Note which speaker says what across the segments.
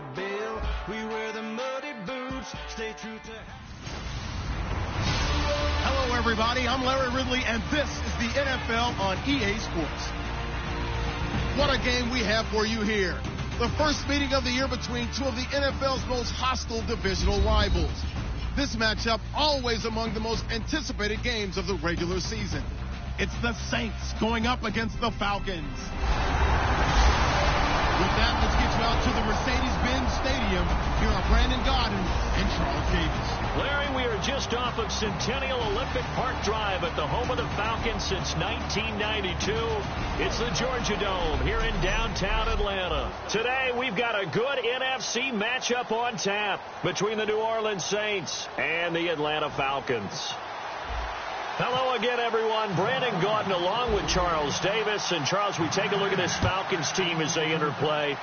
Speaker 1: $1 bill. We wear the muddy boots, stay true to...
Speaker 2: Hello, everybody. I'm Larry Ridley, and this is the NFL on EA Sports. What a game we have for you here. The first meeting of the year between two of the NFL's most hostile divisional rivals. This matchup always among the most anticipated games of the regular season. It's the Saints going up against the Falcons. With that, let's get you out to the Mercedes-Benz Stadium. Here are Brandon Gaudin and Charles Davis.
Speaker 3: Larry, we are just off of Centennial Olympic Park Drive at the home of the Falcons since 1992. It's the Georgia Dome here in downtown Atlanta. Today, we've got a good NFC matchup on tap between the New Orleans Saints and the Atlanta Falcons. Hello again, everyone. Brandon Gaudin along with Charles Davis. And, Charles, we take a look at this Falcons team as they enter play.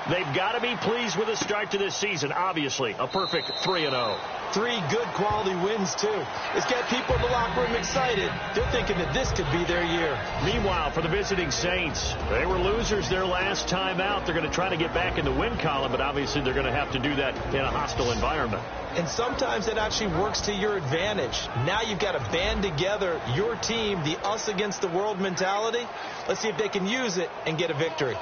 Speaker 3: They've got to be pleased with the start to this season. Obviously, a perfect 3-0.
Speaker 4: 3 good quality wins, too. It's got people in the locker room excited. They're thinking that this could be their year.
Speaker 3: Meanwhile, for the visiting Saints, they were losers their last time out. They're going to try to get back in the win column, but obviously they're going to have to do that in a hostile environment.
Speaker 4: And sometimes it actually works to your advantage. Now you've got to band together your team, the us against the world mentality. Let's see if they can use it and get a victory.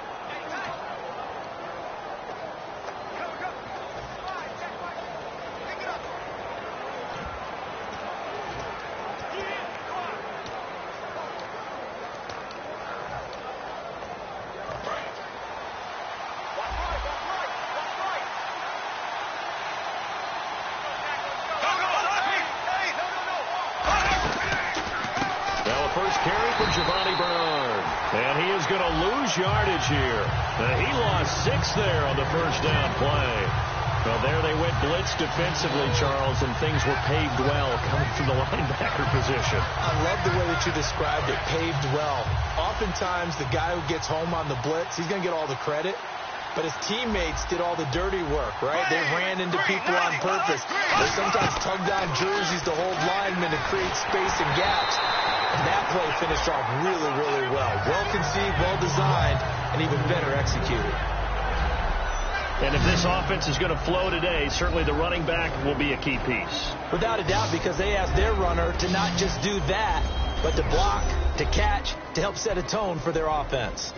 Speaker 3: Yardage here. He lost 6 there on the first down play. Well, there they went blitz defensively, Charles, and things were paved well coming from the linebacker position.
Speaker 4: I love the way that you described it, paved well. Oftentimes, the guy who gets home on the blitz, he's going to get all the credit, but his teammates did all the dirty work, right? They ran into people on purpose. They sometimes tugged on jerseys to hold linemen to create space and gaps. And that play finished off really, really well. Well conceived, well designed, and even better executed.
Speaker 3: And if this offense is going to flow today, certainly the running back will be a key piece.
Speaker 4: Without a doubt, because they asked their runner to not just do that, but to block, to catch, to help set a tone for their offense.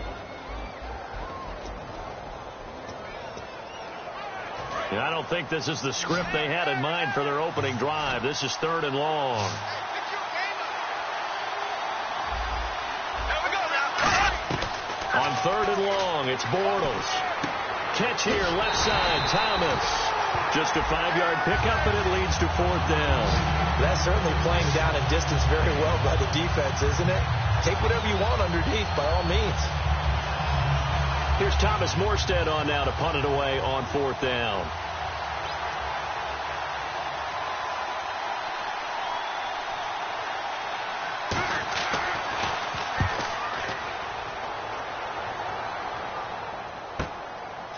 Speaker 3: Yeah, I don't think this is the script they had in mind for their opening drive. This is 3rd and long. On 3rd and long, it's Bortles. Catch here, left side, Thomas. Just a 5-yard pickup, and it leads to 4th down.
Speaker 4: That's certainly playing down a distance very well by the defense, isn't it? Take whatever you want underneath, by all means.
Speaker 3: Here's Thomas Morstead on now to punt it away on 4th down.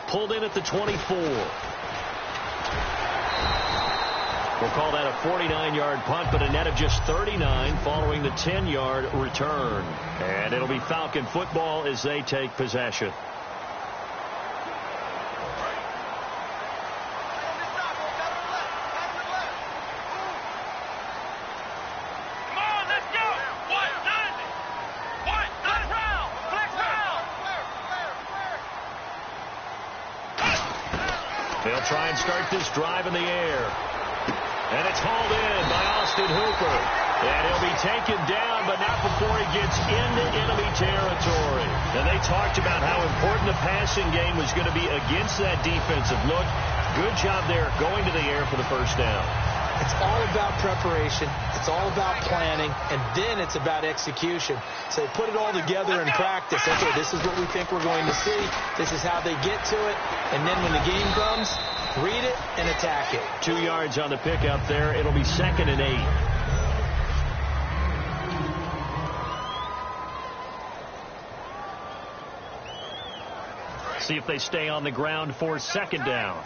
Speaker 3: Pulled in at the 24. We'll call that a 49-yard punt, but a net of just 39 following the 10-yard return. And it'll be Falcon football as they take possession. They'll try and start this drive in the air. And it's hauled in by Austin Hooper. And he'll be taken down, but not before he gets into enemy territory. And they talked about how important the passing game was going to be against that defensive look. Good job there going to the air for the first down.
Speaker 4: It's all about preparation. It's all about planning. And then it's about execution. So they put it all together in practice. Okay, this is what we think we're going to see. This is how they get to it. And then when the game comes, read it and attack it.
Speaker 3: 2 yards on the pickup there. It'll be 2nd and 8. See if they stay on the ground for 2nd down.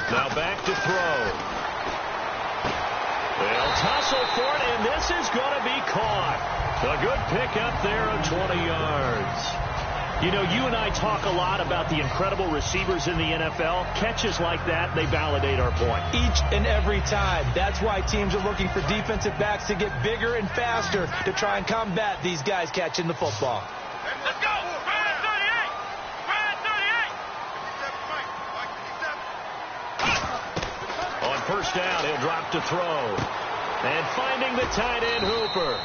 Speaker 3: Now back to throw. They'll tussle for it, and this is going to be caught. A good pickup there of 20 yards. You know, you and I talk a lot about the incredible receivers in the NFL. Catches like that, they validate our point.
Speaker 4: Each and every time. That's why teams are looking for defensive backs to get bigger and faster to try and combat these guys catching the football.
Speaker 1: Let's go! Brad 38! Brad 38!
Speaker 3: On first down, he'll drop to throw. And finding the tight end, Hooper.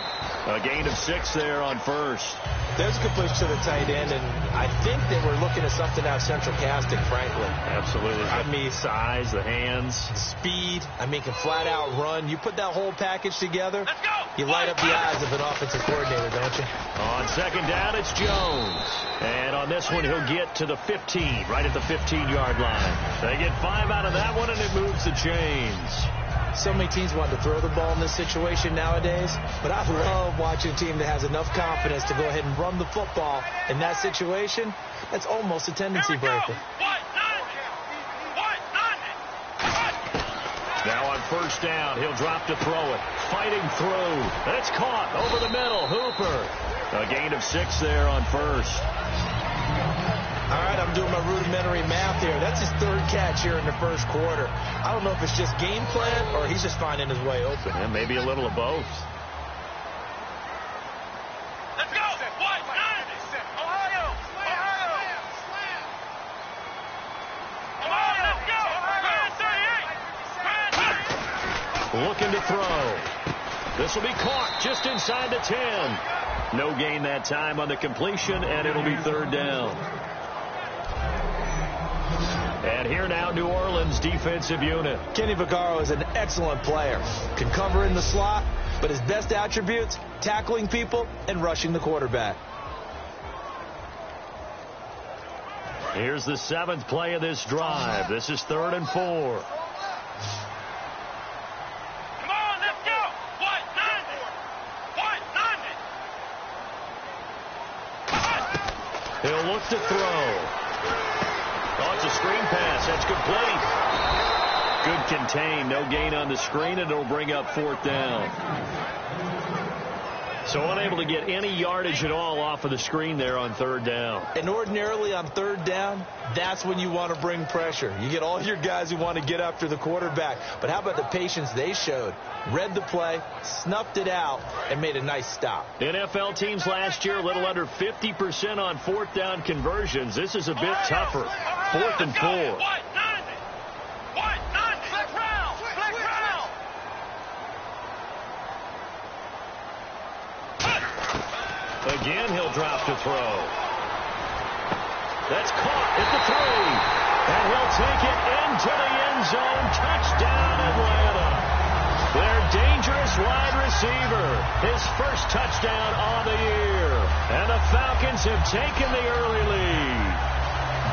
Speaker 3: A gain of 6 there on first.
Speaker 4: There's a good push to the tight end, and I think they were looking at something out central casting, frankly.
Speaker 3: Absolutely.
Speaker 4: I mean,
Speaker 3: size, the hands.
Speaker 4: Speed. I mean, can flat out run. You put that whole package together,
Speaker 1: Let's go!
Speaker 4: you light up the eyes of an offensive coordinator, don't you?
Speaker 3: On second down, it's Jones. And on this one, he'll get to the 15, right at the 15-yard line. They get 5 out of that one, and it moves the chains.
Speaker 4: So many teams want to throw the ball in this situation nowadays, but I love watching a team that has enough confidence to go ahead and run the football in that situation. That's almost a tendency breaker.
Speaker 3: Now on first down, he'll drop to throw it. Fighting through. It's caught over the middle. Hooper. A gain of 6 there on first.
Speaker 4: All right, I'm doing my rudimentary math here. That's his 3rd catch here in the first quarter. I don't know if it's just game plan or he's just finding his way open.
Speaker 3: And maybe a little of both.
Speaker 1: Let's go! Ohio! Ohio, let's go! Brad 38!
Speaker 3: Looking to throw. This will be caught just inside the 10. No gain that time on the completion, and it'll be 3rd down. And here now, New Orleans defensive unit.
Speaker 4: Kenny Vaccaro is an excellent player. Can cover in the slot, but his best attributes, tackling people and rushing the quarterback.
Speaker 3: Here's the 7th play of this drive. This is 3rd and 4.
Speaker 1: Come on, let's go! What? 90!
Speaker 3: He'll look to throw. Oh, it's a screen pass. That's complete. Good contain. No gain on the screen, and it'll bring up 4th down. So unable to get any yardage at all off of the screen there on 3rd down.
Speaker 4: And ordinarily on 3rd down, that's when you want to bring pressure. You get all your guys who want to get after the quarterback. But how about the patience they showed? Read the play, snuffed it out, and made a nice stop.
Speaker 3: NFL teams last year, a little under 50% on 4th down conversions. This is a bit tougher. 4th and 4. Again, he'll drop to throw. That's caught at the 3. And he'll take it into the end zone. Touchdown, Atlanta. Their dangerous wide receiver. His first touchdown on the year. And the Falcons have taken the early lead.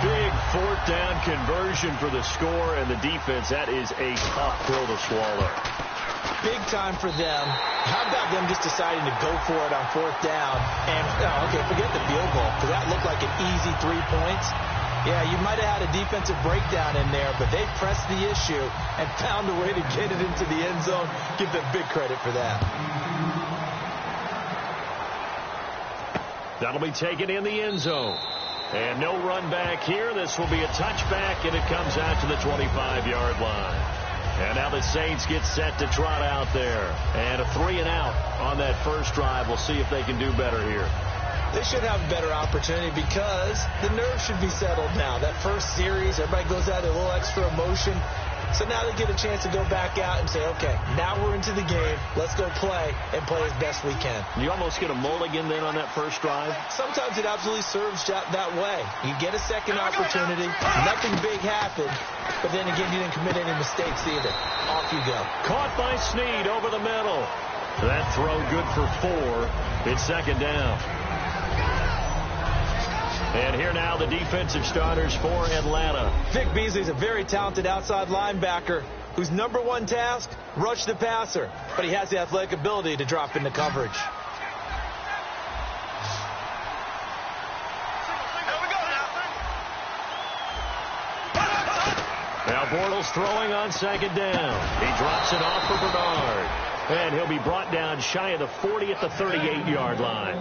Speaker 3: Big 4th down conversion for the score, and the defense, that is a tough pill to swallow.
Speaker 4: Big time for them. How about them just deciding to go for it on 4th down? And, okay, forget the field goal, because that looked like an easy 3 points. Yeah, you might have had a defensive breakdown in there, but they pressed the issue and found a way to get it into the end zone. Give them big credit for that.
Speaker 3: That'll be taken in the end zone. And no run back here. This will be a touchback, and it comes out to the 25-yard line. And now the Saints get set to trot out there. And a 3-and-out on that first drive. We'll see if they can do better here.
Speaker 4: They should have a better opportunity because the nerves should be settled now. That first series, everybody goes out with a little extra emotion. So now they get a chance to go back out and say, okay, now we're into the game. Let's go play and play as best we can.
Speaker 3: You almost get a mulligan then on that first drive?
Speaker 4: Sometimes it absolutely serves that way. You get a second opportunity. Nothing big happened. But then again, you didn't commit any mistakes either. Off you go.
Speaker 3: Caught by Snead over the middle. That throw good for 4. It's 2nd down. And here now the defensive starters for Atlanta.
Speaker 4: Vic Beasley's a very talented outside linebacker whose #1 task, rush the passer. But he has the athletic ability to drop into coverage.
Speaker 3: Now Bortles throwing on 2nd down. He drops it off for Bernard. And he'll be brought down shy of the 40 at the 38-yard line.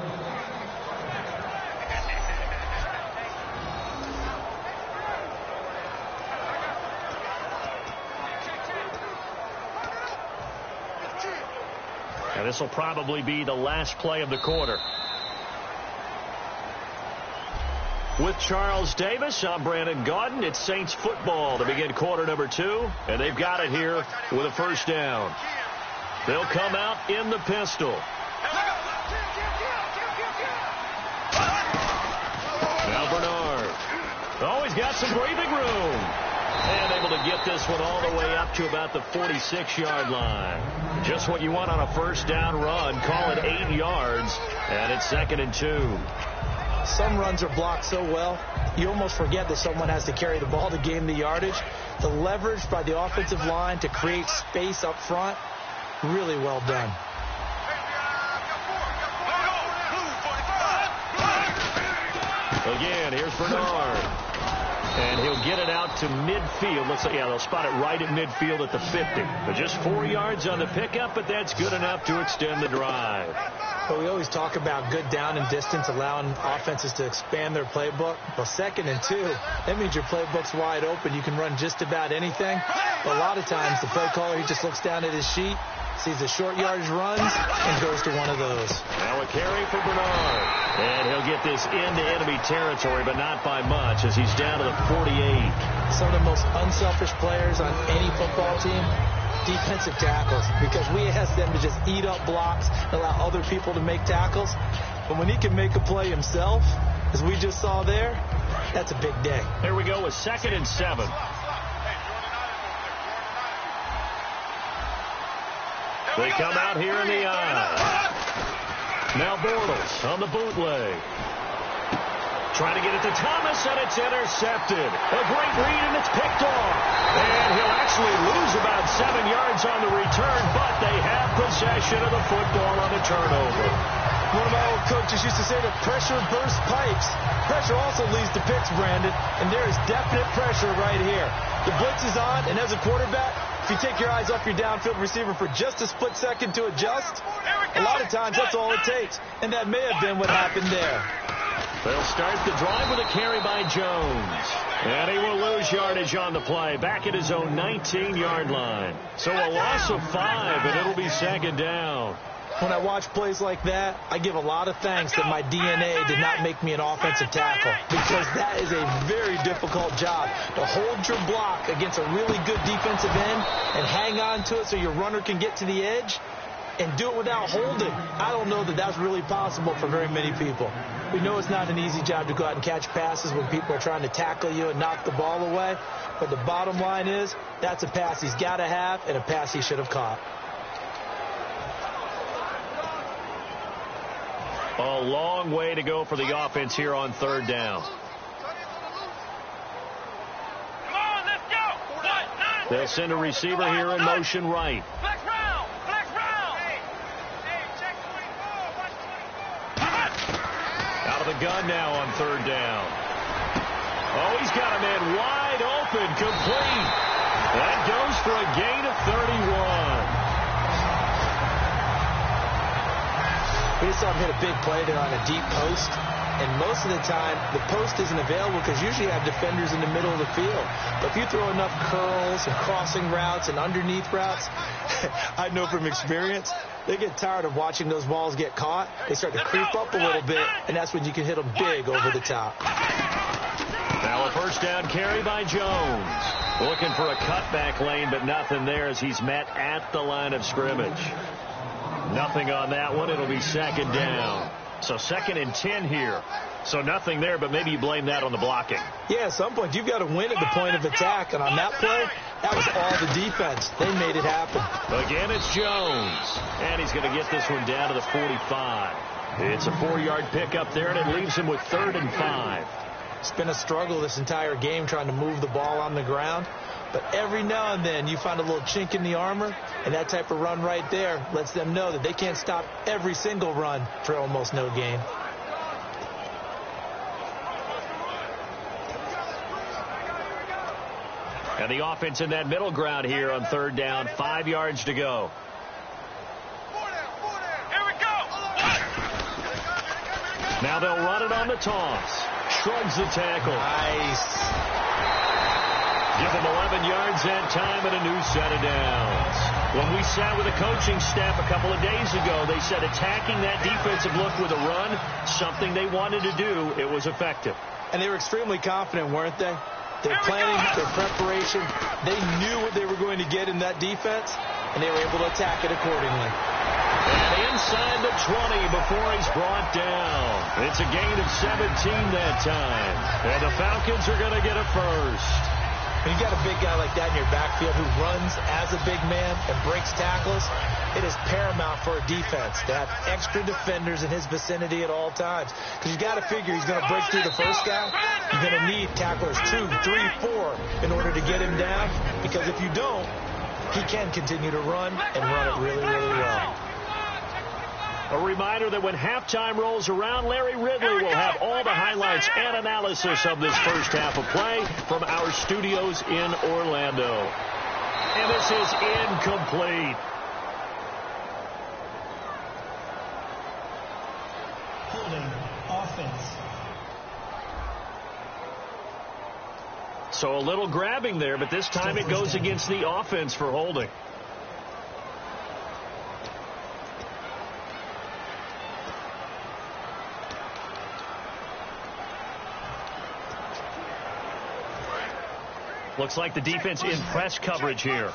Speaker 3: And this will probably be the last play of the quarter. With Charles Davis, I'm Brandon Gaudin. It's Saints football to begin quarter number 2. And they've got it here with a first down. They'll come out in the pistol. Now Bernard. Oh, he's got some breathing room. And able to get this one all the way up to about the 46-yard line. Just what you want on a first down run. Call it 8 yards. And it's 2nd and 2.
Speaker 4: Some runs are blocked so well, you almost forget that someone has to carry the ball to gain the yardage. The leverage by the offensive line to create space up front, really well done.
Speaker 3: Again, here's Bernard. And he'll get it out to midfield. Looks like, yeah, they'll spot it right at midfield at the 50. But just 4 yards on the pickup, but that's good enough to extend the drive.
Speaker 4: But we always talk about good down and distance, allowing offenses to expand their playbook. Well, 2nd and 2, that means your playbook's wide open. You can run just about anything. But a lot of times, the play caller, he just looks down at his sheet, sees the short yardage runs, and goes to one of those.
Speaker 3: Now a carry for Bernard. And he'll get this into enemy territory, but not by much, as he's down to the 48.
Speaker 4: Some of the most unselfish players on any football team, defensive tackles, because we ask them to just eat up blocks and allow other people to make tackles. But when he can make a play himself, as we just saw there, that's a big day.
Speaker 3: Here we go with 2nd and 7. They come out here in the eye. Now Bortles on the bootleg. Trying to get it to Thomas, and it's intercepted. A great read, and it's picked off. And he'll actually lose about 7 yards on the return, but they have possession of the football on the turnover.
Speaker 4: One of my old coaches used to say that pressure bursts pipes. Pressure also leads to picks, Brandon, and there is definite pressure right here. The blitz is on, and as a quarterback, if you take your eyes off your downfield receiver for just a split second to adjust, a lot of times that's all it takes, and that may have been what happened there.
Speaker 3: They'll start the drive with a carry by Jones. And he will lose yardage on the play, back at his own 19-yard line. So a loss of 5, and it'll be 2nd down.
Speaker 4: When I watch plays like that, I give a lot of thanks that my DNA did not make me an offensive tackle, because that is a very difficult job, to hold your block against a really good defensive end and hang on to it so your runner can get to the edge and do it without holding. I don't know that that's really possible for very many people. We know it's not an easy job to go out and catch passes when people are trying to tackle you and knock the ball away, but the bottom line is that's a pass he's got to have and a pass he should have caught.
Speaker 3: A long way to go for the offense here on 3rd down. They'll send a receiver here in motion right. Out of the gun now on 3rd down. Oh, he's got a man wide open, complete. That goes for a gain of 31.
Speaker 4: We just saw him hit a big play there on a deep post, and most of the time the post isn't available because usually you have defenders in the middle of the field. But if you throw enough curls and crossing routes and underneath routes, I know from experience, they get tired of watching those balls get caught. They start to creep up a little bit, and that's when you can hit them big over the top.
Speaker 3: Now a first down carry by Jones. Looking for a cutback lane, but nothing there as he's met at the line of scrimmage. Nothing on that one. It'll be 2nd down. So 2nd and 10 here. So nothing there, but maybe you blame that on the blocking.
Speaker 4: Yeah, at some point you've got to win at the point of attack. And on that play, that was all the defense. They made it happen.
Speaker 3: Again, it's Jones. And he's going to get this one down to the 45. It's a 4-yard pickup there, and it leaves him with 3rd and 5.
Speaker 4: It's been a struggle this entire game trying to move the ball on the ground. But every now and then you find a little chink in the armor, and that type of run right there lets them know that they can't stop every single run for almost no gain. And the offense in that middle ground here on 3rd down, 5 yards to go.
Speaker 3: Now they'll run it on the toss. Shrugs the tackle.
Speaker 4: Nice.
Speaker 3: Give them 11 yards that time and a new set of downs. When we sat with the coaching staff a couple of days ago, they said attacking that defensive look with a run, something they wanted to do, it was effective.
Speaker 4: And they were extremely confident, weren't they? Their planning, their preparation, they knew what they were going to get in that defense, and they were able to attack it accordingly.
Speaker 3: And inside the 20 before he's brought down. It's a gain of 17 that time. And the Falcons are going to get a first.
Speaker 4: When you got a big guy like that in your backfield who runs as a big man and breaks tackles, it is paramount for a defense to have extra defenders in his vicinity at all times. Because you got to figure he's going to break through the first guy. You're going to need tacklers 2, 3, 4 in order to get him down. Because if you don't, he can continue to run and run it really, really well.
Speaker 3: A reminder that when halftime rolls around, Larry Ridley will have all the highlights and analysis of this first half of play from our studios in Orlando. And this is incomplete.
Speaker 5: Holding offense.
Speaker 3: So a little grabbing there, but this time it goes against the offense for holding. Looks like the defense in press coverage here.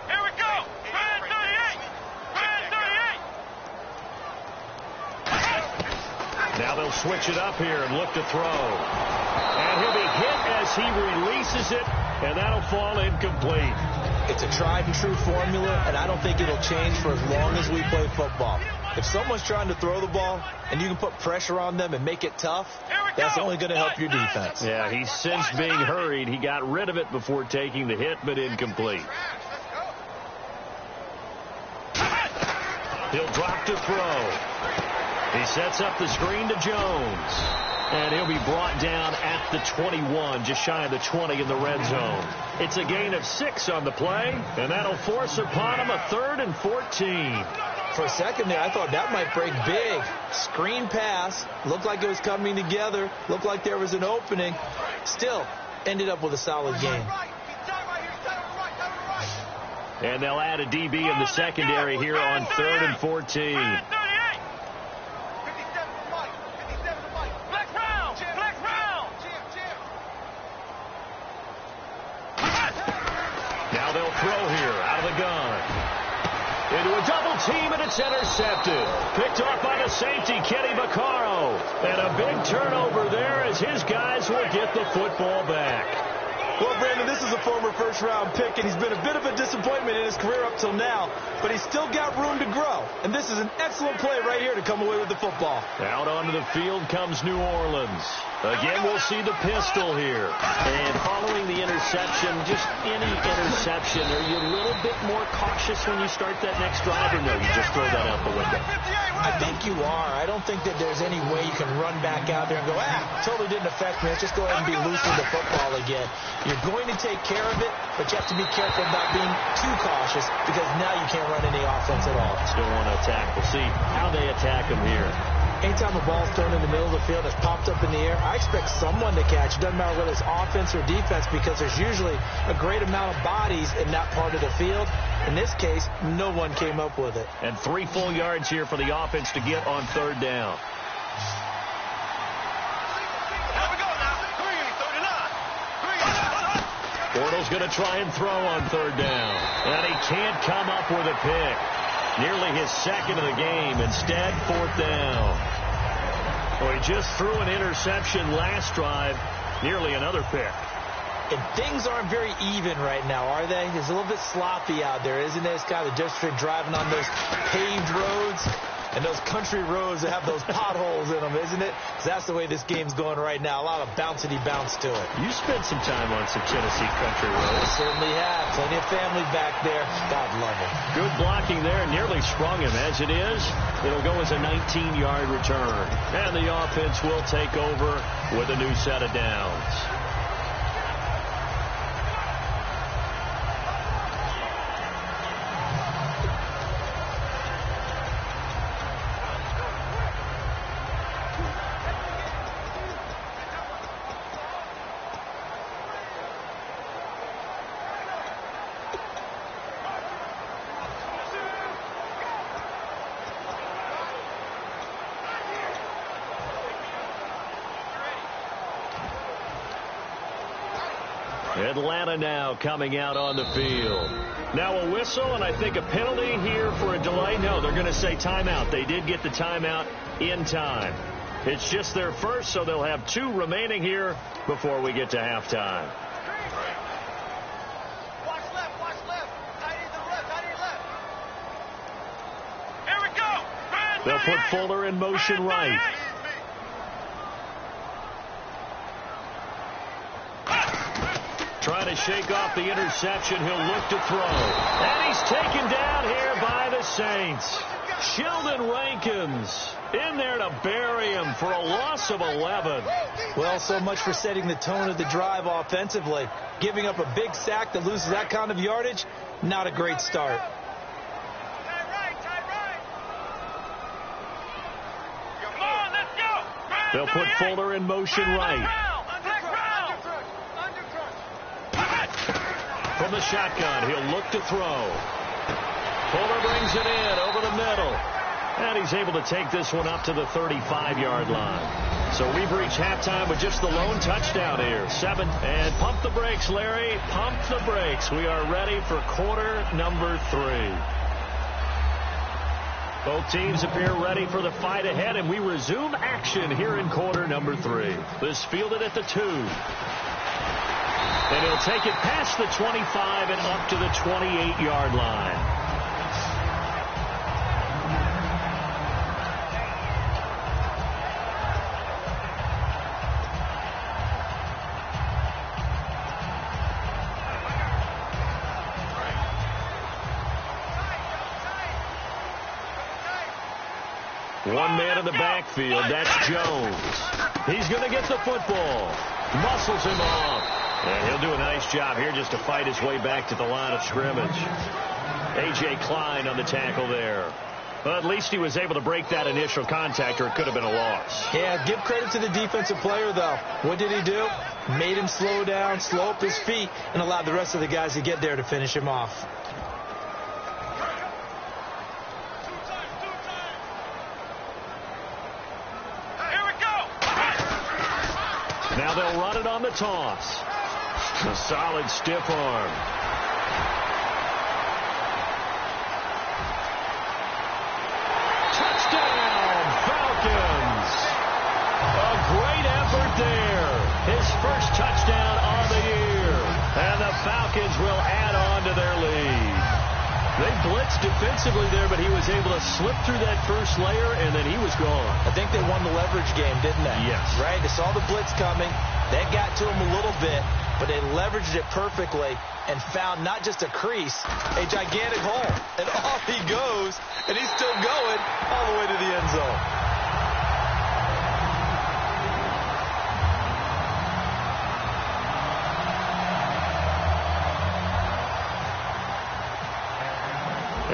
Speaker 6: Here we go. Brand 38. Brand 38.
Speaker 3: Now they'll switch it up here and look to throw. And he'll be hit as he releases it, and that'll fall incomplete.
Speaker 4: It's a tried and true formula, and I don't think it'll change for as long as we play football. If someone's trying to throw the ball and you can put pressure on them and make it tough, that's only going to help your defense.
Speaker 3: Yeah, he's since being hurried. He got rid of it before taking the hit, but incomplete. He'll drop to throw. He sets up the screen to Jones. And he'll be brought down at the 21, just shy of the 20 in the red zone. It's a gain of 6 on the play, and that'll force upon him a 3rd and 14.
Speaker 4: For a second there, I thought that might break big. Screen pass. Looked like it was coming together. Looked like there was an opening. Still, ended up with a solid game.
Speaker 3: And they'll add a DB in the secondary here on 3rd and 14. Now they'll throw here out of the gun. Into a double team, and it's intercepted. Picked off by the safety, Kenny Vaccaro. And a big turnover there as his guys will get the football back.
Speaker 4: Well, Brandon, this is a former first-round pick, and he's been a bit of a disappointment in his career up till now, but he's still got room to grow. And this is an excellent play right here to come away with the football.
Speaker 3: Out onto the field comes New Orleans. Again, we'll see the pistol here. And following the interception, just any interception, are you a little bit more cautious when you start that next drive, or no, you just throw that out the window?
Speaker 4: I think you are. I don't think that there's any way you can run back out there and go, totally didn't affect me. Let's just go ahead and be loose with the football again. You're going to take care of it, but you have to be careful about being too cautious because now you can't run any offense at all.
Speaker 3: Still want to attack. We'll see how they attack him here.
Speaker 4: Anytime a ball's thrown in the middle of the field, it's popped up in the air, I expect someone to catch. It doesn't matter whether it's offense or defense because there's usually a great amount of bodies in that part of the field. In this case, no one came up with it.
Speaker 3: And 3 full yards here for the offense to get on 3rd down. Bortles going to try and throw on 3rd down. And he can't come up with a pick. Nearly his 2nd of the game. Instead, 4th down. Well, he just threw an interception last drive. Nearly another pick.
Speaker 4: And things aren't very even right now, are they? It's a little bit sloppy out there, isn't it? It's kind of just driving on those paved roads and those country roads that have those potholes in them, isn't it? Because that's the way this game's going right now. A lot of bouncy bounce to it.
Speaker 3: You spent some time on some Tennessee country roads.
Speaker 4: I certainly have. Plenty of family back there. God love it.
Speaker 3: Good blocking there. Nearly sprung him. As it is, it'll go as a 19-yard return. And the offense will take over with a new set of downs. Atlanta now coming out on the field. Now a whistle, and I think a penalty here for a delay. No, they're going to say timeout. They did get the timeout in time. It's just their first, so they'll have 2 remaining here before we get to halftime.
Speaker 6: Watch left. Tight end left. Here we go.
Speaker 3: They'll put Fuller in motion right. Trying to shake off the interception. He'll look to throw. And he's taken down here by the Saints. Sheldon Rankins in there to bury him for a loss of 11.
Speaker 4: Well, so much for setting the tone of the drive offensively. Giving up a big sack that loses that kind of yardage, not a great start.
Speaker 6: Tight right. Come on, let's go.
Speaker 3: They'll put Fuller in motion right. From the shotgun, he'll look to throw. Fuller brings it in over the middle. And he's able to take this one up to the 35-yard line. So we've reached halftime with just the lone touchdown here. 7. And pump the brakes, Larry. Pump the brakes. We are ready for quarter number 3. Both teams appear ready for the fight ahead, and we resume action here in quarter number 3. This fielded at the 2. And he'll take it past the 25 and up to the 28-yard line. One man in the backfield, that's Jones. He's going to get the football. Muscles him off. And he'll do a nice job here just to fight his way back to the line of scrimmage. A.J. Klein on the tackle there. Well, at least he was able to break that initial contact, or it could have been a loss.
Speaker 4: Yeah, give credit to the defensive player, though. What did he do? Made him slow down, slow up his feet, and allowed the rest of the guys to get there to finish him off.
Speaker 3: Now they'll run it on the toss. A solid stiff arm. Touchdown, Falcons. A great effort there. His first touchdown of the year. And the Falcons will add on to their lead. They blitzed defensively there, but he was able to slip through that first layer, and then he was gone.
Speaker 4: I think they won the leverage game, didn't they?
Speaker 3: Yes.
Speaker 4: Right? They saw the blitz coming. That got to him a little bit, but they leveraged it perfectly and found not just a crease, a gigantic hole. And off he goes, and he's still going all the way to the end zone.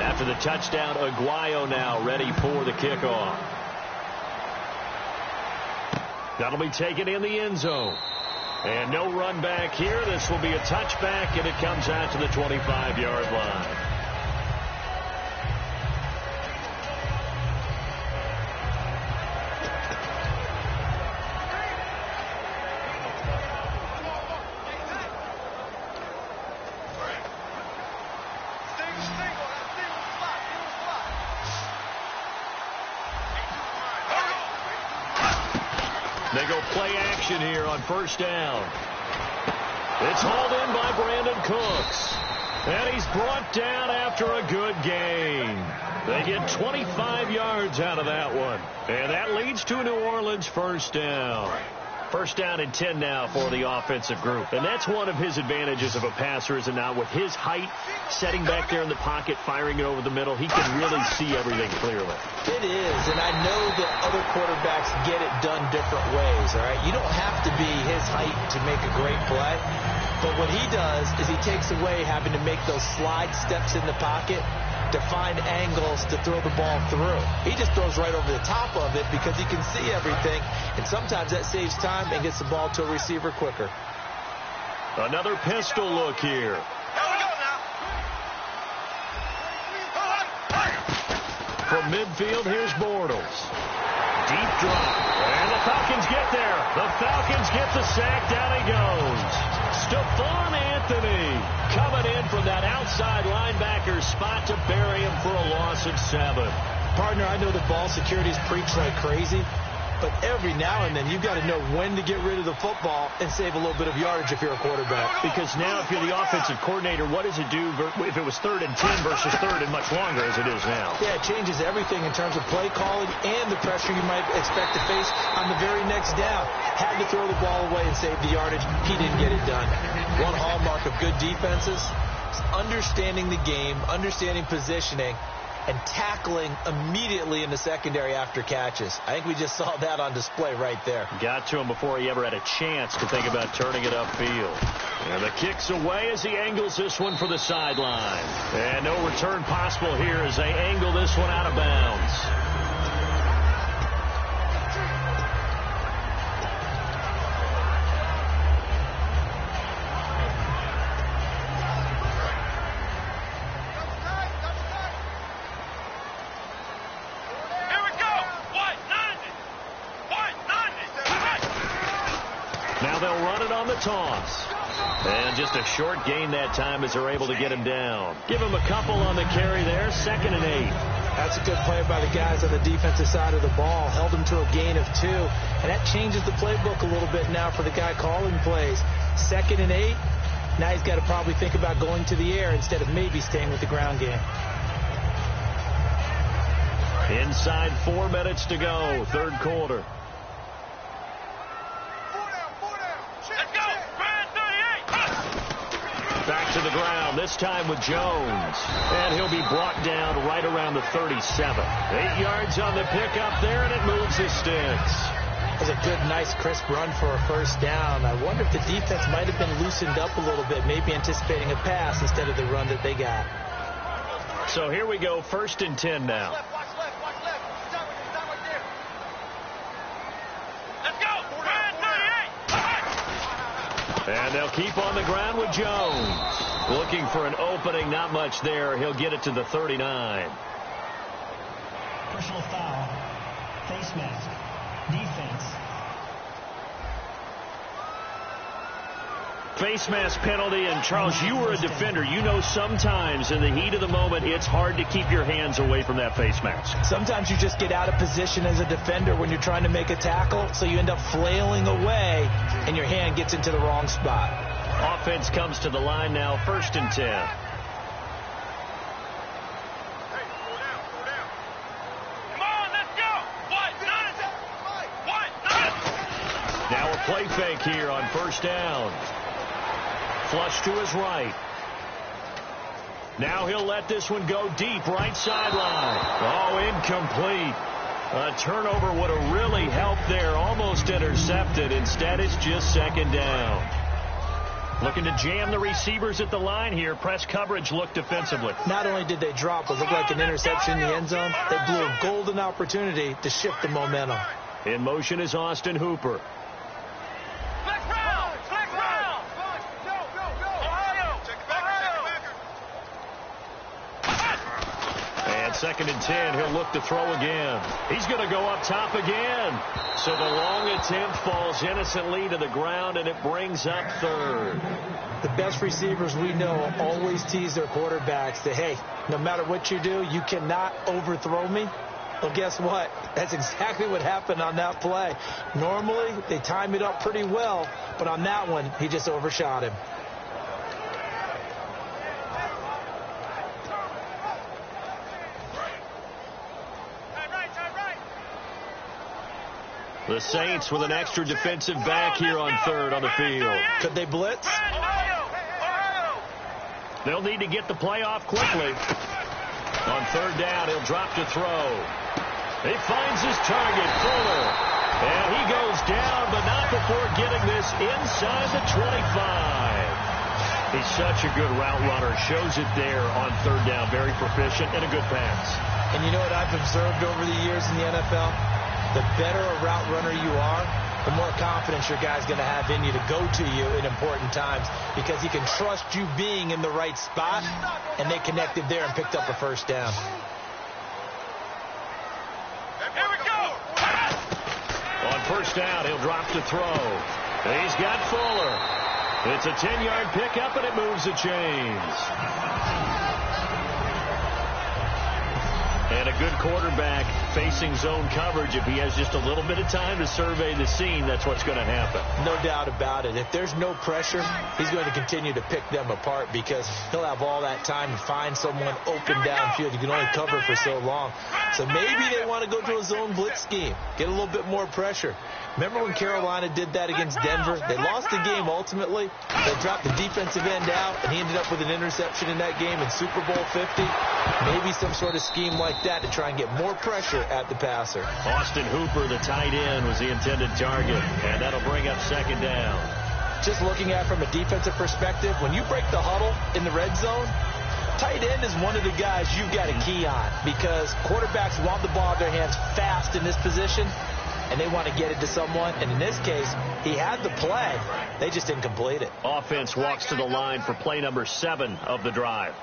Speaker 3: After the touchdown, Aguayo now ready for the kickoff. That'll be taken in the end zone. And no run back here. This will be a touchback, and it comes out to the 25-yard line. They go play action here on first down. It's hauled in by Brandon Cooks. And he's brought down after a good gain. They get 25 yards out of that one. And that leads to a New Orleans first down. First down and 10 now for the offensive group. And that's one of his advantages of a passer, is it not? With his height, setting back there in the pocket, firing it over the middle, he can really see everything clearly.
Speaker 4: It is, and I know that other quarterbacks get it done different ways, all right? You don't have to be his height to make a great play. But what he does is he takes away having to make those slide steps in the pocket to find angles to throw the ball through. He just throws right over the top of it because he can see everything, and sometimes that saves time and gets the ball to a receiver quicker.
Speaker 3: Another pistol look here. From midfield, here's Bortles. Deep drop, and the Falcons get there. The Falcons get the sack. Down he goes. Stephon Anthony coming in from that outside linebacker spot to bury him for a loss of 7.
Speaker 4: Partner, I know the ball security is preached like crazy, but every now and then you've got to know when to get rid of the football and save a little bit of yardage if you're a quarterback.
Speaker 3: Because now if you're the offensive coordinator, what does it do if it was 3rd and 10 versus 3rd and much longer as it is now?
Speaker 4: Yeah, it changes everything in terms of play calling and the pressure you might expect to face on the very next down. Had to throw the ball away and save the yardage. He didn't get it done. One hallmark of good defenses is understanding the game, understanding positioning, and tackling immediately in the secondary after catches. I think we just saw that on display right there.
Speaker 3: Got to him before he ever had a chance to think about turning it upfield. And the kick's away as he angles this one for the sideline. And no return possible here as they angle this one out of bounds. Now they'll run it on the toss. And just a short gain that time as they're able to get him down. Give him a couple on the carry there. 2nd and 8.
Speaker 4: That's a good play by the guys on the defensive side of the ball. Held him to a gain of 2. And that changes the playbook a little bit now for the guy calling plays. 2nd and 8. Now he's got to probably think about going to the air instead of maybe staying with the ground game.
Speaker 3: Inside 4 minutes to go. 3rd quarter. Back to the ground, this time with Jones. And he'll be brought down right around the 37. 8 yards on the pickup there, and it moves the sticks.
Speaker 4: That was a good, nice, crisp run for a first down. I wonder if the defense might have been loosened up a little bit, maybe anticipating a pass instead of the run that they got.
Speaker 3: So here we go, 1st and 10 now.
Speaker 6: Watch left. Stop right there. Let's go. Brand 38.
Speaker 3: And they'll keep on the ground with Jones. Looking for an opening, not much there. He'll get it to the 39.
Speaker 5: Personal foul. Face mask. Defense.
Speaker 3: Face mask penalty, and Charles, you were a defender. You know sometimes in the heat of the moment, it's hard to keep your hands away from that face mask.
Speaker 4: Sometimes you just get out of position as a defender when you're trying to make a tackle, so you end up flailing away, and your hand gets into the wrong spot.
Speaker 3: Offense comes to the line now, 1st and 10. Now a play fake here on 1st down. Flush to his right. Now he'll let this one go deep, right sideline. Oh, incomplete. A turnover would have really helped there. Almost intercepted. Instead, it's just 2nd down. Looking to jam the receivers at the line here. Press coverage looked defensively.
Speaker 4: Not only did they drop what looked like an interception in the end zone, they blew a golden opportunity to shift the momentum.
Speaker 3: In motion is Austin Hooper. And 2nd and 10, he'll look to throw again. He's going to go up top again. So the long attempt falls innocently to the ground, and it brings up 3rd.
Speaker 4: The best receivers we know always tease their quarterbacks that, hey, no matter what you do, you cannot overthrow me. Well, guess what? That's exactly what happened on that play. Normally, they time it up pretty well, but on that one, he just overshot him.
Speaker 3: The Saints with an extra defensive back here on 3rd on the field.
Speaker 4: Could they blitz?
Speaker 3: They'll need to get the play off quickly. On 3rd down, he'll drop to throw. He finds his target, Fuller. And he goes down, but not before getting this inside the 25. He's such a good route runner. Shows it there on 3rd down. Very proficient and a good pass.
Speaker 4: And you know what I've observed over the years in the NFL? The better a route runner you are, the more confidence your guy's going to have in you to go to you in important times because he can trust you being in the right spot, and they connected there and picked up a 1st down.
Speaker 6: Here we go.
Speaker 3: On 1st down, he'll drop to throw. He's got Fuller. It's a 10-yard pickup, and it moves the chains. And a good quarterback facing zone coverage, if he has just a little bit of time to survey the scene, that's what's going to happen.
Speaker 4: No doubt about it. If there's no pressure, he's going to continue to pick them apart because he'll have all that time to find someone open downfield. You can only cover for so long. So maybe they want to go to a zone blitz scheme, get a little bit more pressure. Remember when Carolina did that against Denver? They lost the game ultimately. They dropped the defensive end out, and he ended up with an interception in that game in Super Bowl 50. Maybe some sort of scheme like that to try and get more pressure at the passer.
Speaker 3: Austin Hooper, the tight end, was the intended target, and that'll bring up second down.
Speaker 4: Just looking at it from a defensive perspective, when you break the huddle in the red zone, tight end is one of the guys you've got to key on because quarterbacks want the ball in their hands fast in this position, and they want to get it to someone. And in this case, he had the play. They just didn't complete it.
Speaker 3: Offense walks to the line for play number 7 of the drive.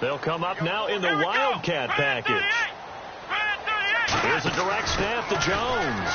Speaker 3: They'll come up now in the Wildcat package. Here's a direct snap to Jones.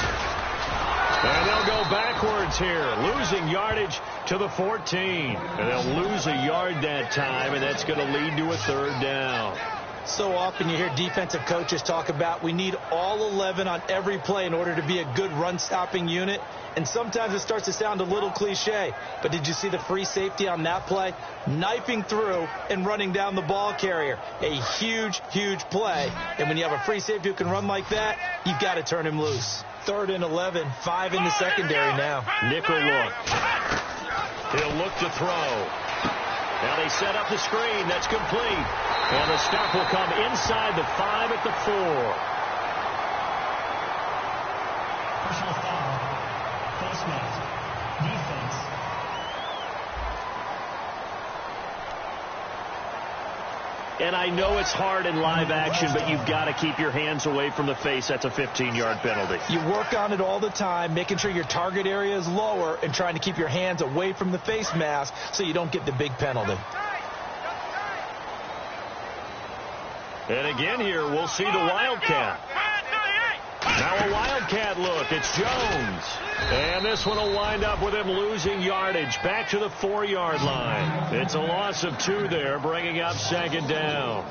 Speaker 3: And they'll go backwards here, losing yardage to the 14. And they'll lose a yard that time, and that's going to lead to a third down.
Speaker 4: So often you hear defensive coaches talk about we need all 11 on every play in order to be a good run-stopping unit. And sometimes it starts to sound a little cliche. But did you see the free safety on that play? Knifing through and running down the ball carrier. A huge, huge play. And when you have a free safety who can run like that, you've got to turn him loose. 3rd and 11, 5 in the secondary now.
Speaker 3: Nickel look. He'll look to throw. Now they set up the screen. That's complete. And the stop will come inside the 5 at the 4.
Speaker 5: Personal foul. Face mask. Defense.
Speaker 3: And I know it's hard in live action, but you've got to keep your hands away from the face. That's a 15-yard penalty.
Speaker 4: You work on it all the time, making sure your target area is lower and trying to keep your hands away from the face mask so you don't get the big penalty.
Speaker 3: And again here, we'll see the Wildcat. Now a Wildcat look. It's Jones. And this one will wind up with him losing yardage back to the 4-yard line. It's a loss of 2 there, bringing up second down.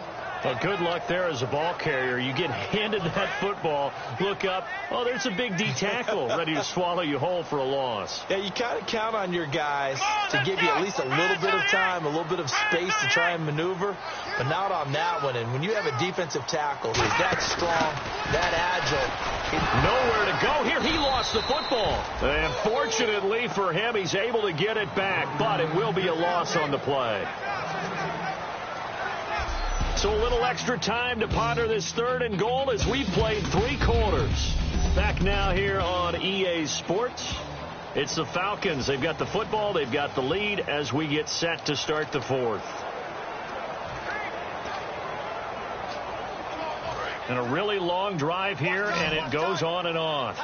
Speaker 3: Well, good luck there as a ball carrier. You get handed that football, look up, oh, there's a big D tackle ready to swallow you whole for a loss.
Speaker 4: Yeah, you kind of count on your guys to give you at least a little bit of time, a little bit of space to try and maneuver, but not on that one. And when you have a defensive tackle who's that strong, that agile,
Speaker 3: nowhere to go here. He lost the football. And fortunately for him, he's able to get it back, but it will be a loss on the play. So a little extra time to ponder this 3rd and goal as we've played 3 quarters. Back now here on EA Sports. It's the Falcons. They've got the football. They've got the lead as we get set to start the 4th. And a really long drive here, and it goes on and on.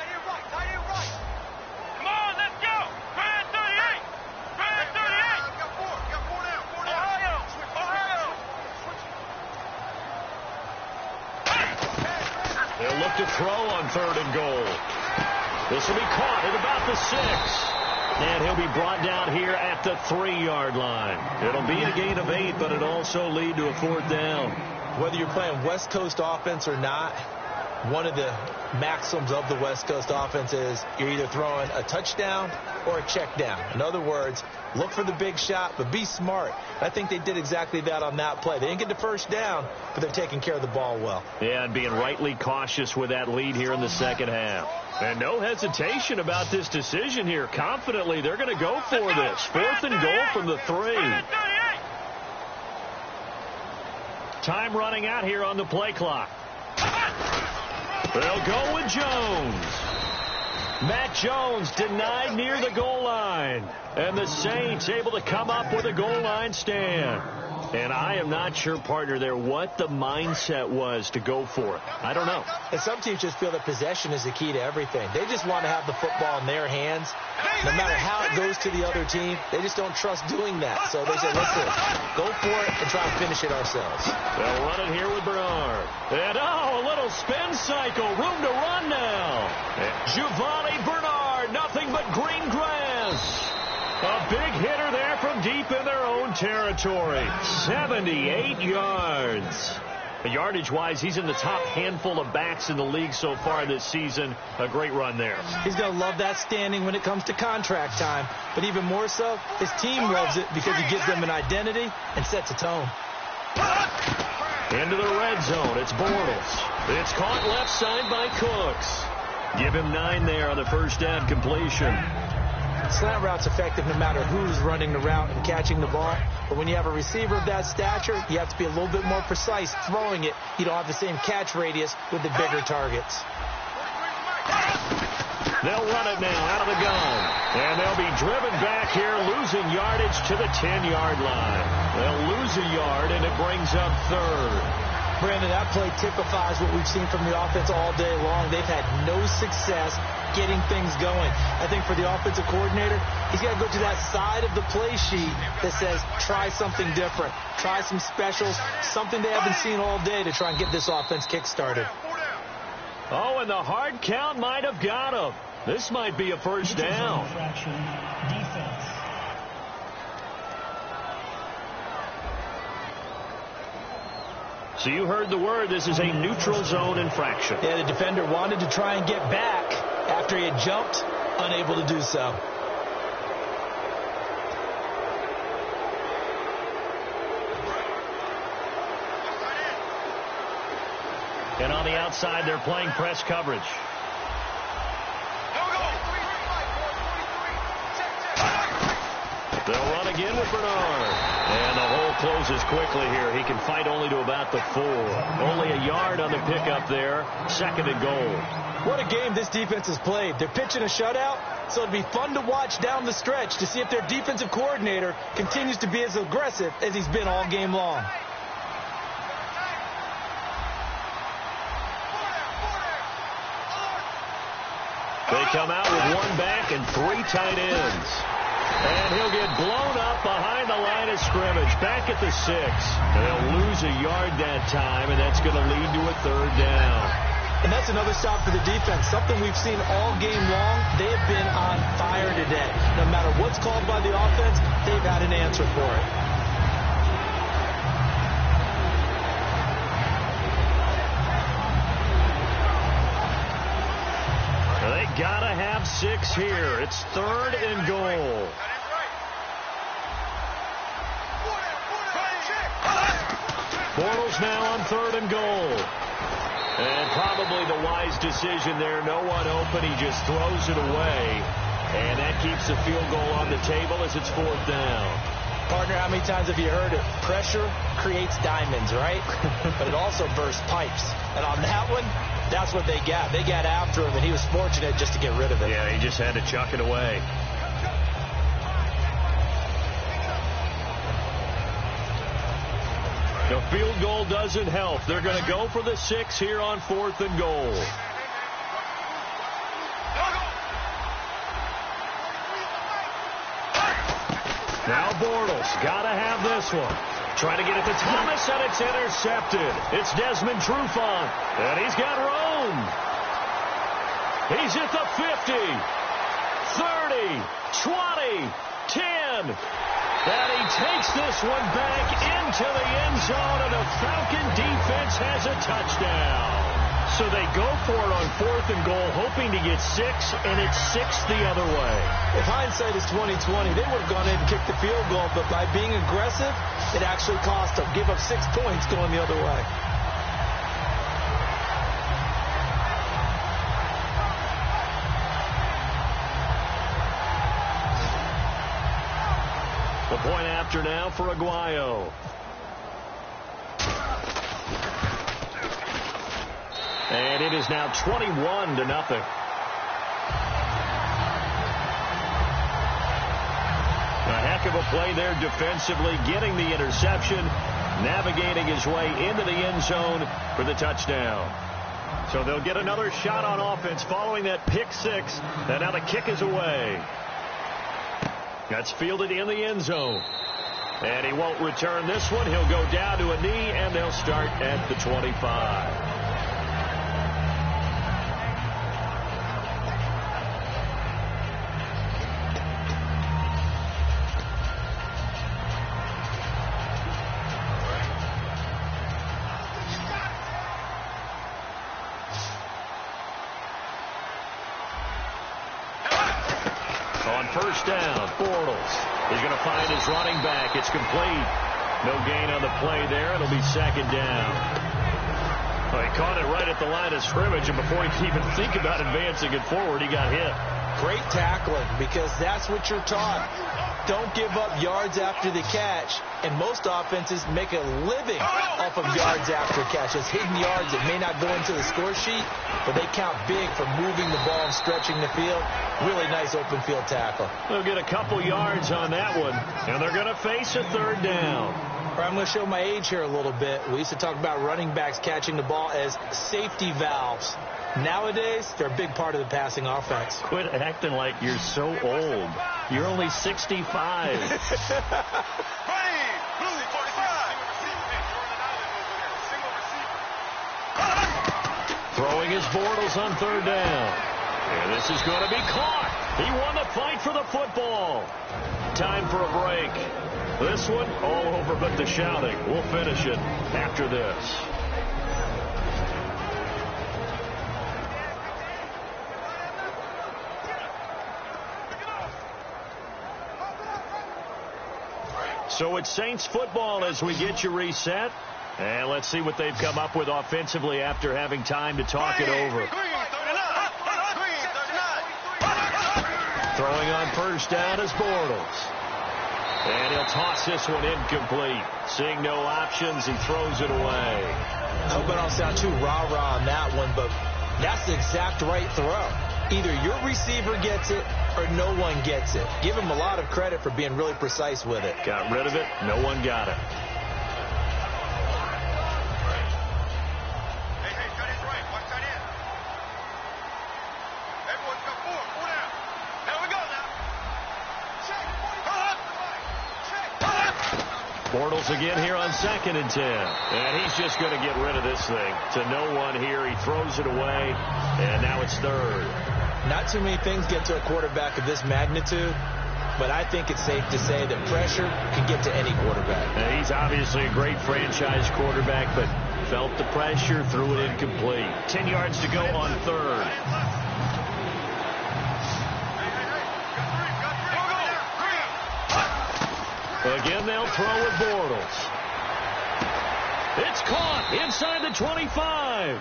Speaker 3: They'll look to throw on 3rd and goal. This will be caught at about the 6. And he'll be brought down here at the 3-yard line. It'll be a gain of 8, but it'll also lead to a 4th down.
Speaker 4: Whether you're playing West Coast offense or not, one of the maxims of the West Coast offense is you're either throwing a touchdown or a check down. In other words, look for the big shot, but be smart. I think they did exactly that on that play. They didn't get the first down, but they're taking care of the ball well.
Speaker 3: Yeah, and being rightly cautious with that lead here in the second half. And no hesitation about this decision here. Confidently, they're going to go for this. 4th and goal from the 3. Time running out here on the play clock. They'll go with Jones. Matt Jones denied near the goal line. And the Saints able to come up with a goal line stand. And I am not sure, partner, there what the mindset was to go for it. I don't know.
Speaker 4: And some teams just feel that possession is the key to everything. They just want to have the football in their hands. No matter how it goes to the other team, they just don't trust doing that. So they say, listen, go for it and try and finish it ourselves.
Speaker 3: They'll run it here with Bernard. And, oh, a little spin cycle. Room to run now. And Giovanni Bernard, nothing but green grass. A big hitter there from deep in their own territory. 78 yards. Yardage-wise, he's in the top handful of backs in the league so far this season. A great run there.
Speaker 4: He's going to love that standing when it comes to contract time. But even more so, his team loves it because he gives them an identity and sets a tone.
Speaker 3: Into the red zone. It's Bortles. It's caught left side by Cooks. Give him 9 there on the first down completion.
Speaker 4: Slant route's effective no matter who's running the route and catching the ball. But when you have a receiver of that stature, you have to be a little bit more precise throwing it. You don't have the same catch radius with the bigger targets.
Speaker 3: They'll run it now out of the gun. And they'll be driven back here, losing yardage to the 10-yard line. They'll lose a yard, and it brings up third.
Speaker 4: Brandon, that play typifies what we've seen from the offense all day long. They've had no success getting things going. I think for the offensive coordinator, he's got to go to that side of the play sheet that says, try something different. Try some specials, something they haven't seen all day to try and get this offense kick-started.
Speaker 3: Oh, and the hard count might have got him. This might be a first down.
Speaker 5: Defense.
Speaker 3: So you heard the word. This is a neutral zone infraction.
Speaker 4: Yeah, the defender wanted to try and get back after he had jumped, unable to do so.
Speaker 3: And on the outside, they're playing press coverage. They'll run again with Bernard. And the hole closes quickly here. He can fight only to about the 4. Only a yard on the pickup there. Second and goal.
Speaker 4: What a game this defense has played. They're pitching a shutout, so it'll be fun to watch down the stretch to see if their defensive coordinator continues to be as aggressive as he's been all game long.
Speaker 3: They come out with 1 back and 3 tight ends. And he'll get blown up behind the line of scrimmage, back at the 6. They'll lose a yard that time, and that's going to lead to a third down.
Speaker 4: And that's another stop for the defense, something we've seen all game long. They have been on fire today. No matter what's called by the offense, they've had an answer for it.
Speaker 3: They gotta have 6 here. It's third and goal. Bortles now on third and goal. And probably the wise decision there. No one open. He just throws it away. And that keeps the field goal on the table as it's 4th down.
Speaker 4: Partner, how many times have you heard it? Pressure creates diamonds, right? But it also bursts pipes. And on that one, that's what they got. They got after him, and he was fortunate just to get rid of it.
Speaker 3: Yeah, he just had to chuck it away. The field goal doesn't help. They're going to go for the 6 here on 4th and goal. Now Bortles got to have this one. Trying to get it to Thomas, and it's intercepted. It's Desmond Trufant, and he's got room. He's at the 50, 30, 20, 10. And he takes this one back into the end zone, and the Falcon defense has a touchdown. So they go for it on 4th and goal, hoping to get 6, and it's 6 the other way.
Speaker 4: If hindsight is 20/20, they would have gone in and kicked the field goal, but by being aggressive, it actually cost them. Give up 6 points going the other way.
Speaker 3: The point after now for Aguayo. And it is now 21-0. A heck of a play there defensively, getting the interception, navigating his way into the end zone for the touchdown. So they'll get another shot on offense following that pick 6, and now the kick is away. That's fielded in the end zone. And he won't return this one. He'll go down to a knee, and they'll start at the 25. On first down, Bortles is going to find his running back. It's complete. No gain on the play there. It'll be second down. Well, he caught it right at the line of scrimmage, and before he could even think about advancing it forward, he got hit.
Speaker 4: Great tackling, because that's what you're taught. Don't give up yards after the catch. And most offenses make a living off of yards after catch. Those hidden yards that may not go into the score sheet, but they count big for moving the ball and stretching the field. Really nice open field tackle.
Speaker 3: They'll get a couple yards on that one, and they're going to face a third down.
Speaker 4: I'm going to show my age here a little bit. We used to talk about running backs catching the ball as safety valves. Nowadays, they're a big part of the passing offense.
Speaker 3: Quit acting like you're so old. You're only 65. Throwing his Bortles on third down. And this is going to be caught. He won the fight for the football. Time for a break. This one, all over but the shouting. We'll finish it after this. So it's Saints football as we get you reset. And let's see what they've come up with offensively after having time to talk it over. Throwing on first down is Bortles. And he'll toss this one incomplete. Seeing no options, he throws it away.
Speaker 4: I hope I don't sound too rah-rah on that one, but that's the exact right throw. Either your receiver gets it or no one gets it. Give him a lot of credit for being really precise with it.
Speaker 3: Got rid of it. No one got it. Bortles again here on 2nd and 10. And he's just going to get rid of this thing. To no one here. He throws it away. And now it's third.
Speaker 4: Not too many things get to a quarterback of this magnitude, but I think it's safe to say that pressure can get to any quarterback.
Speaker 3: And he's obviously a great franchise quarterback, but felt the pressure, threw it incomplete. 10 yards to go on third. Again, they'll throw with Bortles. It's caught inside the 25.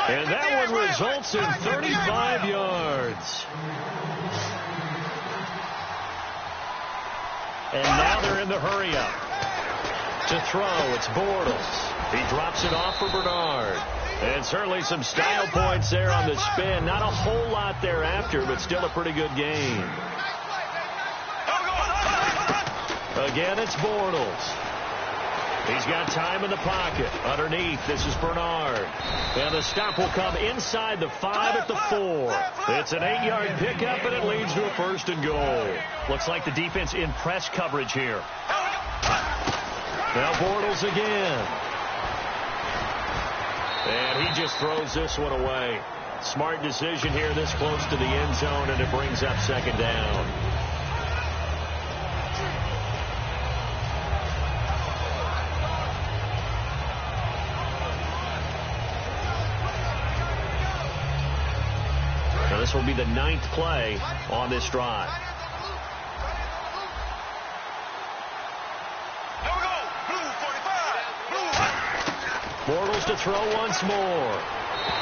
Speaker 3: And that one results in 35 yards. And now they're in the hurry-up. To throw, it's Bortles. He drops it off for Bernard. And certainly some style points there on the spin. Not a whole lot thereafter, but still a pretty good game. Again, it's Bortles. He's got time in the pocket. Underneath, this is Bernard. And the stop will come inside the 5 at the 4. It's an 8-yard pickup, and it leads to a 1st and goal. Looks like the defense in press coverage here. Now Bortles again. And he just throws this one away. Smart decision here this close to the end zone, and it brings up 2nd down. This will be the 9th play on this drive. Bortles to throw once more.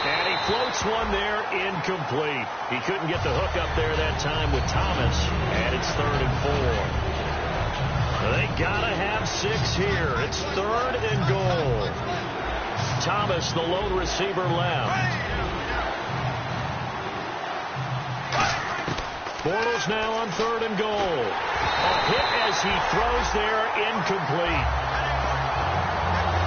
Speaker 3: And he floats one there, incomplete. He couldn't get the hook up there that time with Thomas. And it's 3rd and 4. They gotta have 6 here. It's 3rd and goal. Thomas, the lone receiver, left. Bortles now on 3rd and goal. A hit as he throws there, incomplete.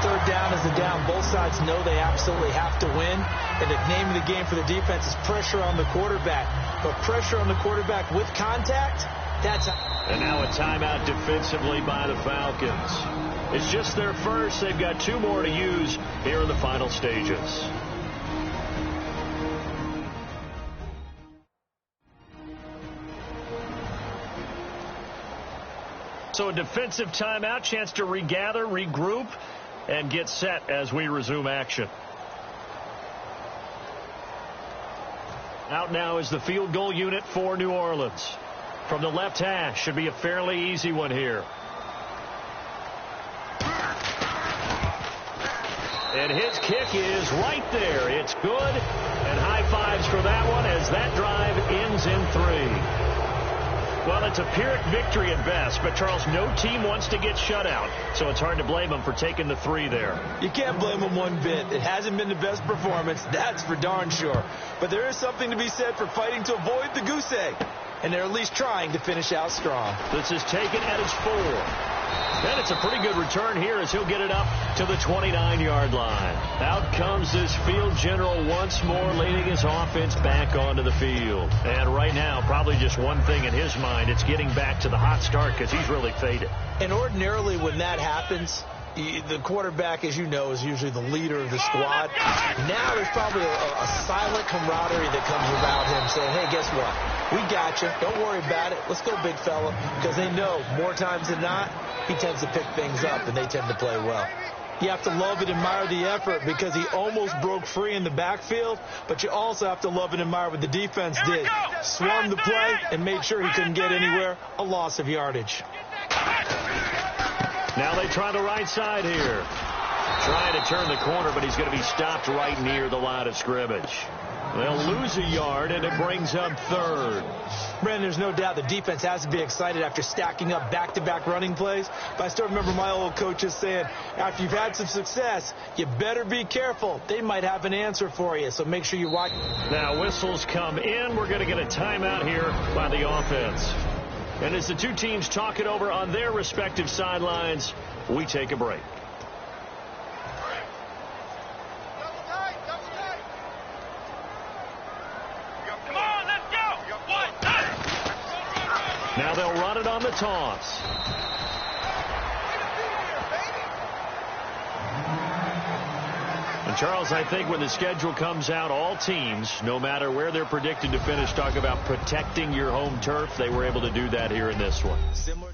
Speaker 4: 3rd down is the down. Both sides know they absolutely have to win. And the name of the game for the defense is pressure on the quarterback. But pressure on the quarterback with contact, that's...
Speaker 3: And now a timeout defensively by the Falcons. It's just their first. They've got 2 more to use here in the final stages. So a defensive timeout, chance to regather, regroup, and get set as we resume action. Out now is the field goal unit for New Orleans. from the left hash. Should be a fairly easy one here. And his kick is right there. It's good. And high fives for that one as that drive ends in 3. Well, it's a Pyrrhic victory at best, but Charles, no team wants to get shut out, so it's hard to blame them for taking the 3 there.
Speaker 4: You can't blame them one bit. It hasn't been the best performance, that's for darn sure. But there is something to be said for fighting to avoid the goose egg, and they're at least trying to finish out strong.
Speaker 3: This is taken at his 4. And it's a pretty good return here as he'll get it up to the 29-yard line. Out comes this field general once more, leading his offense back onto the field. And right now, probably just one thing in his mind, it's getting back to the hot start because he's really faded.
Speaker 4: And ordinarily when that happens, the quarterback, as you know, is usually the leader of the squad. Now there's probably a silent camaraderie that comes around him saying, hey, guess what? We got you. Don't worry about it. Let's go, big fella. Because they know more times than not, he tends to pick things up, and they tend to play well. You have to love and admire the effort because he almost broke free in the backfield, but you also have to love and admire what the defense did. Swung the play and made sure he couldn't get anywhere, a loss of yardage.
Speaker 3: Now they try the right side here. Trying to turn the corner, but he's going to be stopped right near the line of scrimmage. They'll lose a yard, and it brings up 3rd.
Speaker 4: Brandon, there's no doubt the defense has to be excited after stacking up back-to-back running plays. But I still remember my old coaches saying, after you've had some success, you better be careful. They might have an answer for you, so make sure you watch.
Speaker 3: Now whistles come in. We're going to get a timeout here by the offense. And as the two teams talk it over on their respective sidelines, we take a break. Now they'll run it on the toss. And Charles, I think when the schedule comes out, all teams, no matter where they're predicted to finish, talk about protecting your home turf. They were able to do that here in this one.
Speaker 4: Similar.